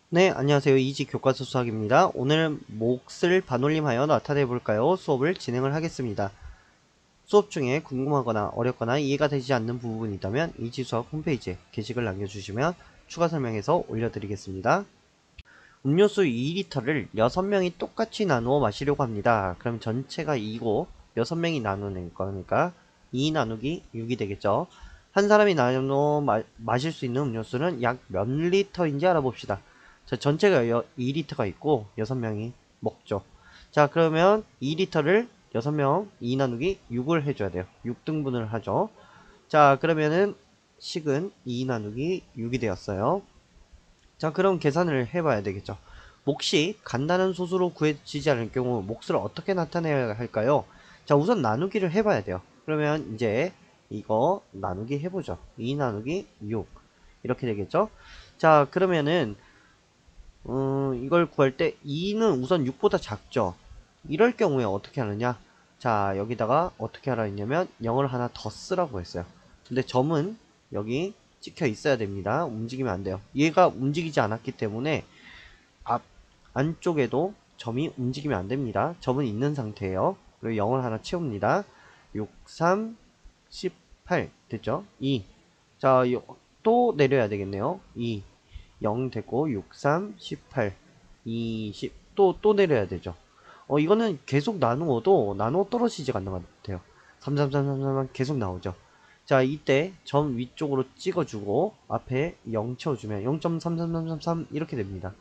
네, 안녕하세요. 이지 교과서 수학입니다. 오늘 몫을 반올림하여 나타내 볼까요? 수업을 진행을 하겠습니다. 수업 중에 궁금하거나 어렵거나 이해가 되지 않는 부분이 있다면 이지 수학 홈페이지에 게시글 남겨주시면 추가 설명해서 올려드리겠습니다. 음료수 2리터를 6명이 똑같이 나누어 마시려고 합니다. 그럼 전체가 2고 6명이 나누는 거니까 2 나누기 6이 되겠죠. 한 사람이 나누어 마실 수 있는 음료수는 약 몇 리터인지 알아봅시다. 자, 전체가 2리터가 있고 6명이 먹죠. 자, 그러면 2리터를 6명 2 나누기 6을 해줘야 돼요. 6등분을 하죠. 자, 그러면은 식은 2 나누기 6이 되었어요. 자, 그럼 계산을 해봐야 되겠죠. 몫이 간단한 소수로 구해지지 않을 경우 몫을 어떻게 나타내야 할까요? 자, 우선 나누기를 해봐야 돼요. 그러면 이제 이거 나누기 해보죠. 2 나누기 6 이렇게 되겠죠. 자, 그러면은 이걸 구할 때 2는 우선 6보다 작죠. 이럴 경우에 어떻게 하느냐? 자, 여기다가 어떻게 하라 했냐면 0을 하나 더 쓰라고 했어요. 근데 점은 여기 찍혀 있어야 됩니다. 움직이면 안 돼요. 얘가 움직이지 않았기 때문에 앞 안쪽에도 점이 움직이면 안 됩니다. 점은 있는 상태예요. 그리고 0을 하나 채웁니다. 6, 3, 18 됐죠? 2. 자, 또 내려야 되겠네요. 2, 0 됐고 6, 3, 18, 20. 또 내려야 되죠. 이거는 계속 나누어도 나누어 떨어지지가 않는 것 같아요. 3, 3, 3, 3, 3 계속 나오죠. 자, 이때 점 위쪽으로 찍어주고 앞에 0 채워주면 0.33333 이렇게 됩니다.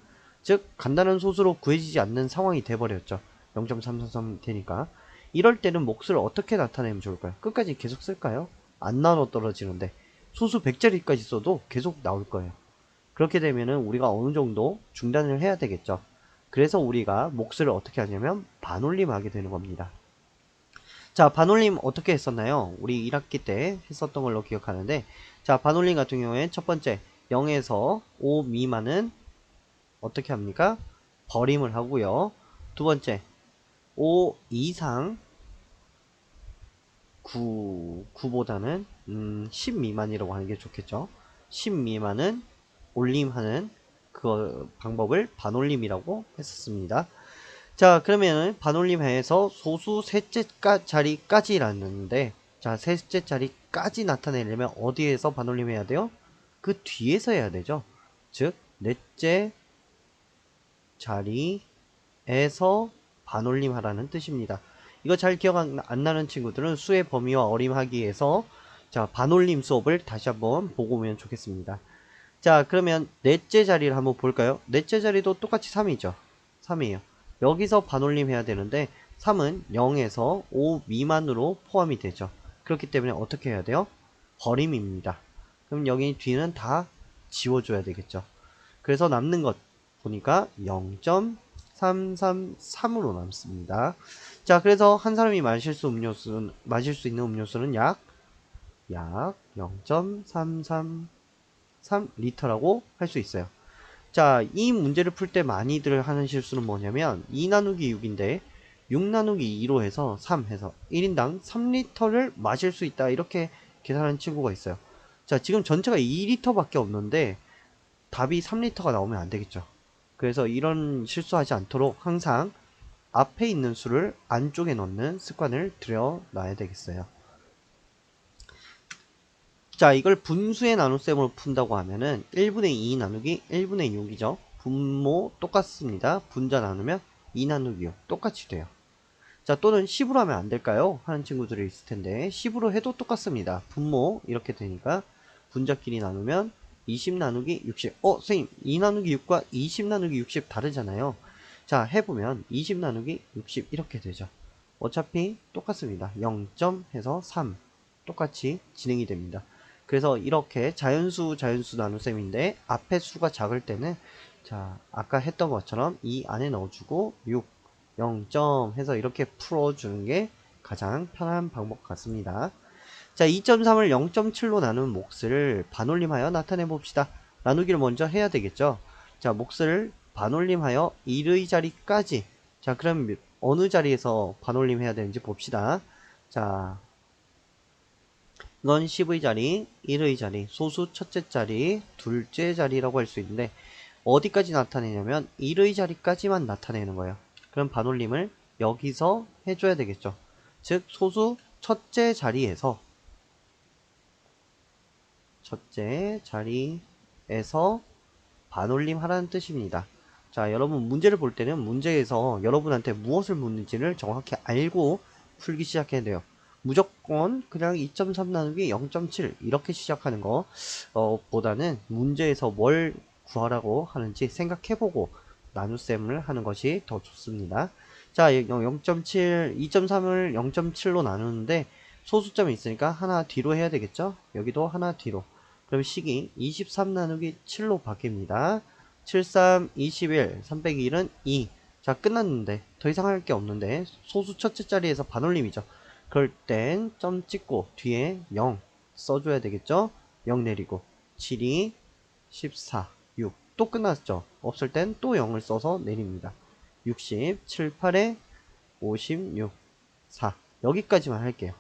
즉 간단한 소수로 구해지지 않는 상황이 돼버렸죠. 0.333 되니까. 이럴 때는 몫을 어떻게 나타내면 좋을까요? 끝까지 계속 쓸까요? 안 나눠 떨어지는데 소수 100자리까지 써도 계속 나올 거예요. 그렇게 되면은 우리가 어느 정도 중단을 해야 되겠죠. 그래서 우리가 몫을 어떻게 하냐면 반올림하게 되는 겁니다. 자, 반올림 어떻게 했었나요? 우리 1학기 때 했었던 걸로 기억하는데, 자, 반올림 같은 경우에 첫 번째 0에서 5 미만은 어떻게 합니까? 버림을 하고요. 두 번째 5 이상 9보다는 10 미만이라고 하는 게 좋겠죠. 10 미만은 올림하는 그 방법을 반올림이라고 했었습니다. 자, 그러면 반올림해서 소수 셋째 자리까지라는데, 자, 셋째 자리까지 나타내려면 어디에서 반올림해야 돼요? 그 뒤에서 해야 되죠. 즉 넷째 자리에서 반올림하라는 뜻입니다. 이거 잘 기억 안 나는 친구들은 수의 범위와 어림하기에서 자, 반올림 수업을 다시 한번 보고 오면 좋겠습니다. 자, 그러면 넷째 자리를 한번 볼까요? 넷째 자리도 똑같이 3이죠. 3이에요. 여기서 반올림 해야 되는데 3은 0에서 5 미만으로 포함이 되죠. 그렇기 때문에 어떻게 해야 돼요? 버림입니다. 그럼 여기 뒤는 다 지워줘야 되겠죠. 그래서 남는 것 보니까 0.333으로 남습니다. 자, 그래서 한 사람이 마실 수 있는 음료수는 약 0.333리터라고 할 수 있어요. 자, 이 문제를 풀 때 많이들 하는 실수는 뭐냐면 2 나누기 6인데 6 나누기 2로 해서 3 해서 1인당 3리터를 마실 수 있다 이렇게 계산하는 친구가 있어요. 자, 지금 전체가 2리터밖에 없는데 답이 3리터가 나오면 안 되겠죠. 그래서 이런 실수하지 않도록 항상 앞에 있는 수를 안쪽에 넣는 습관을 들여놔야 되겠어요. 자, 이걸 분수의 나눗셈으로 푼다고 하면은 1분의 2 나누기 1분의 6이죠. 분모 똑같습니다. 분자 나누면 2 나누기 6 똑같이 돼요. 자, 또는 10으로 하면 안 될까요? 하는 친구들이 있을 텐데 10으로 해도 똑같습니다. 분모 이렇게 되니까 분자끼리 나누면 20 나누기 60. 선생님 2 나누기 6과 20 나누기 60 다르잖아요. 자, 해보면 20 나누기 60 이렇게 되죠. 어차피 똑같습니다. 0. 해서 3 똑같이 진행이 됩니다. 그래서 이렇게 자연수 나눗셈인데 앞에 수가 작을 때는 자, 아까 했던 것처럼 이 안에 넣어주고 6 0점 해서 이렇게 풀어주는 게 가장 편한 방법 같습니다. 자, 2.3을 0.7로 나눈 몫을 반올림하여 나타내 봅시다. 나누기를 먼저 해야 되겠죠. 자, 몫을 반올림하여 1의 자리까지. 자, 그럼 어느 자리에서 반올림 해야 되는지 봅시다. 자, 이건 10의 자리, 1의 자리, 소수 첫째 자리, 둘째 자리라고 할 수 있는데 어디까지 나타내냐면 1의 자리까지만 나타내는 거예요. 그럼 반올림을 여기서 해줘야 되겠죠. 즉 소수 첫째 자리에서 반올림 하라는 뜻입니다. 자, 여러분 문제를 볼 때는 문제에서 여러분한테 무엇을 묻는지를 정확히 알고 풀기 시작해야 돼요. 무조건 그냥 2.3 나누기 0.7 이렇게 시작하는 거 보다는 문제에서 뭘 구하라고 하는지 생각해보고 나눗셈을 하는 것이 더 좋습니다. 자, 0.7, 2.3을 0.7로 나누는데 소수점이 있으니까 하나 뒤로 해야 되겠죠? 여기도 하나 뒤로. 그럼 식이 23 나누기 7로 바뀝니다. 73, 21, 301은 2. 자, 끝났는데 더 이상 할 게 없는데 소수 첫째 자리에서 반올림이죠. 그럴 땐 점 찍고 뒤에 0 써줘야 되겠죠. 0 내리고 7이 14, 6. 또 끝났죠. 없을 땐 또 0을 써서 내립니다. 60, 7, 8에 56, 4. 여기까지만 할게요.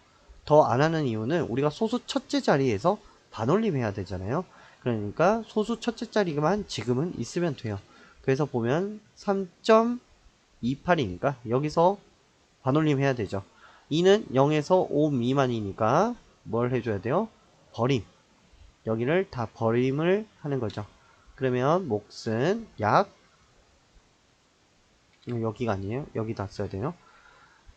더 안 하는 이유는 우리가 소수 첫째 자리에서 반올림 해야 되잖아요. 그러니까 소수 첫째 자리만 지금은 있으면 돼요. 그래서 보면 3.28이니까 여기서 반올림 해야 되죠. 2는 0에서 5 미만이니까 뭘 해줘야 돼요? 버림. 여기를 다 버림을 하는 거죠. 그러면 몫은 약 여기가 아니에요. 여기다 써야 돼요.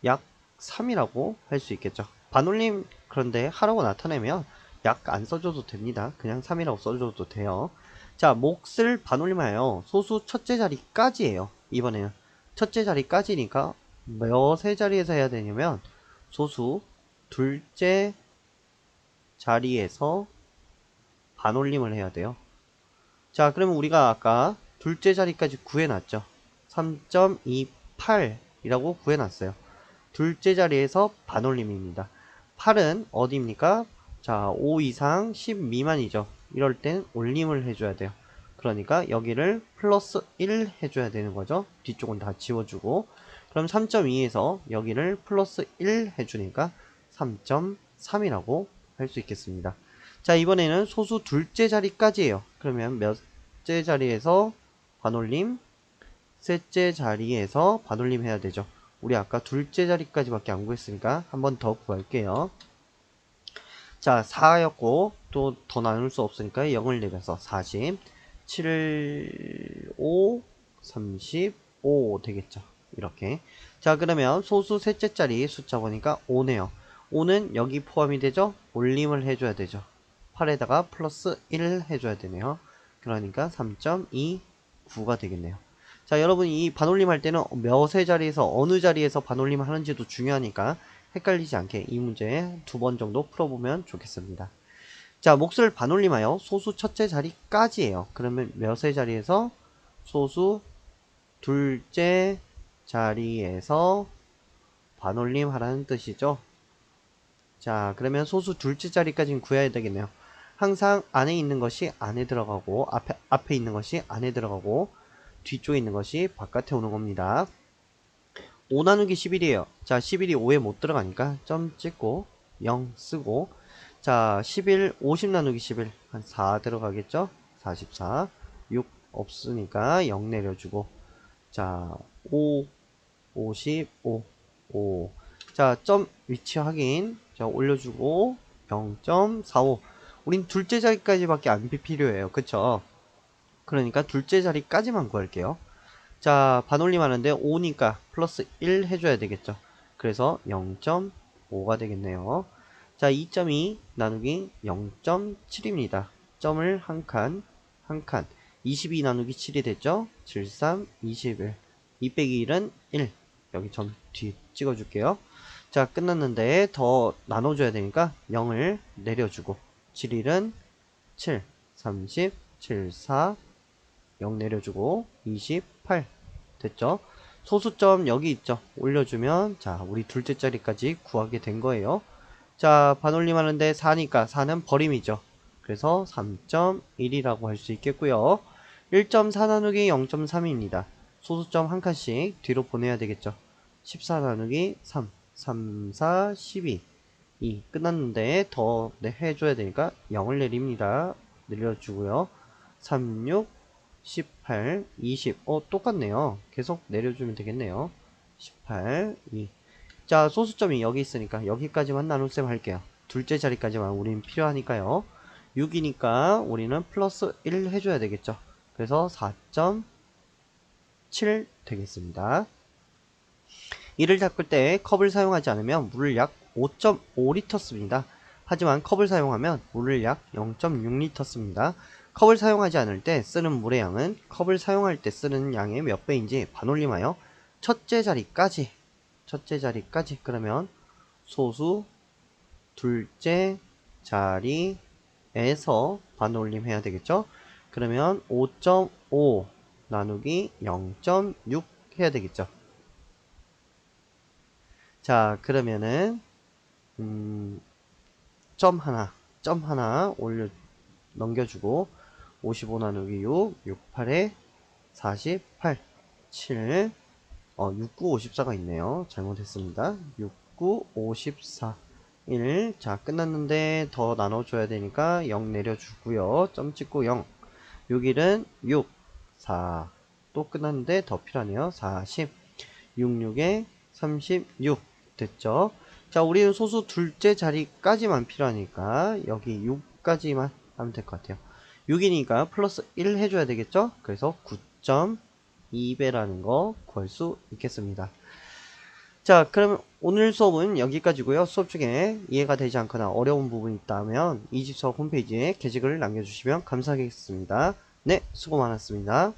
약 3이라고 할 수 있겠죠. 반올림 그런데 하라고 나타내면 약 안 써줘도 됩니다. 그냥 3이라고 써줘도 돼요. 자, 몫을 반올림하여 소수 첫째 자리까지예요. 이번에는 첫째 자리까지니까 몇의 자리에서 해야 되냐면 소수 둘째 자리에서 반올림을 해야 돼요. 자, 그러면 우리가 아까 둘째 자리까지 구해놨죠. 3.28이라고 구해놨어요. 둘째 자리에서 반올림입니다. 8은 어디입니까? 자, 5 이상 10 미만이죠. 이럴 땐 올림을 해줘야 돼요. 그러니까 여기를 플러스 1 해줘야 되는 거죠. 뒤쪽은 다 지워주고. 그럼 3.2에서 여기를 플러스 1 해주니까 3.3이라고 할 수 있겠습니다. 자, 이번에는 소수 둘째 자리까지예요. 그러면 몇째 자리에서 반올림? 셋째 자리에서 반올림 해야 되죠. 우리 아까 둘째 자리까지밖에 안 구했으니까 한 번 더 구할게요. 자, 4였고 또 더 나눌 수 없으니까 0을 내려서 40, 7, 5, 35 되겠죠. 이렇게. 자, 그러면 소수 셋째 자리 숫자 보니까 5네요. 5는 여기 포함이 되죠? 올림을 해줘야 되죠. 8에다가 플러스 1 해줘야 되네요. 그러니까 3.29가 되겠네요. 자, 여러분 이 반올림 할 때는 몇의 자리에서 어느 자리에서 반올림 하는지도 중요하니까 헷갈리지 않게 이 문제 2번 정도 풀어보면 좋겠습니다. 자, 몫을 반올림하여 소수 첫째 자리까지예요. 그러면 몇의 자리에서? 소수 둘째 자리에서 반올림 하라는 뜻이죠. 자, 그러면 소수 둘째 자리까지는 구해야 되겠네요. 항상 안에 있는 것이 안에 들어가고 앞에 있는 것이 안에 들어가고 뒤쪽에 있는 것이 바깥에 오는 겁니다. 5 나누기 11이에요. 자, 11이 5에 못 들어가니까 점 찍고 0 쓰고, 자, 11, 50 나누기 11 한 4 들어가겠죠? 44, 6 없으니까 0 내려주고, 자, 5, 55, 5. 자, 점 위치 확인. 자, 올려주고 0.45. 우린 둘째 자리까지밖에 안 필요해요. 그쵸? 그러니까 둘째 자리까지만 구할게요. 자, 반올림 하는데 5니까 플러스 1 해줘야 되겠죠. 그래서 0.5가 되겠네요. 자, 2.2 나누기 0.7입니다. 점을 한 칸, 22 나누기 7이 됐죠? 73, 21. 2 빼기 1은 1. 여기 점 뒤 찍어줄게요. 자, 끝났는데 더 나눠줘야 되니까 0을 내려주고 7일은 7, 30, 74, 0 내려주고 28 됐죠? 소수점 여기 있죠? 올려주면 자, 우리 둘째 자리까지 구하게 된 거예요. 자, 반올림 하는데 4니까 4는 버림이죠. 그래서 3.1이라고 할 수 있겠고요. 1.4 나누기 0.3입니다. 소수점 한 칸씩 뒤로 보내야 되겠죠. 14 나누기 3, 3, 4, 12 2 끝났는데 더 해줘야 되니까 0을 내립니다. 내려주고요. 3, 6, 18, 20. 똑같네요. 계속 내려주면 되겠네요. 18, 2. 자, 소수점이 여기 있으니까 여기까지만 나눗셈 할게요. 둘째 자리까지만 우린 필요하니까요. 6이니까 우리는 플러스 1 해줘야 되겠죠. 그래서 4.7 되겠습니다. 이를 닦을 때 컵을 사용하지 않으면 물을 약 5.5리터 씁니다. 하지만 컵을 사용하면 물을 약 0.6리터 씁니다. 컵을 사용하지 않을 때 쓰는 물의 양은 컵을 사용할 때 쓰는 양의 몇 배인지 반올림하여 첫째 자리까지 그러면 소수 둘째 자리에서 반올림 해야 되겠죠. 그러면 5.5 나누기 0.6 해야 되겠죠. 자, 그러면은 점 하나 올려 넘겨주고 55 나누기 6, 68에 48, 7, 69, 54가 있네요. 잘못했습니다. 69, 54, 1. 자, 끝났는데 더 나눠줘야 되니까 0 내려주고요. 점 찍고 0. 6일은 6, 4. 또 끝났는데 더 필요하네요. 40, 66에 36 됐죠. 자, 우리는 소수 둘째 자리까지만 필요하니까 여기 6까지만 하면 될 것 같아요. 6이니까 플러스 1 해줘야 되겠죠. 그래서 9.2배라는 거 구할 수 있겠습니다. 자, 그러면 오늘 수업은 여기까지고요. 수업 중에 이해가 되지 않거나 어려운 부분이 있다면 이집수업 홈페이지에 게시글을 남겨주시면 감사하겠습니다. 네, 수고 많았습니다.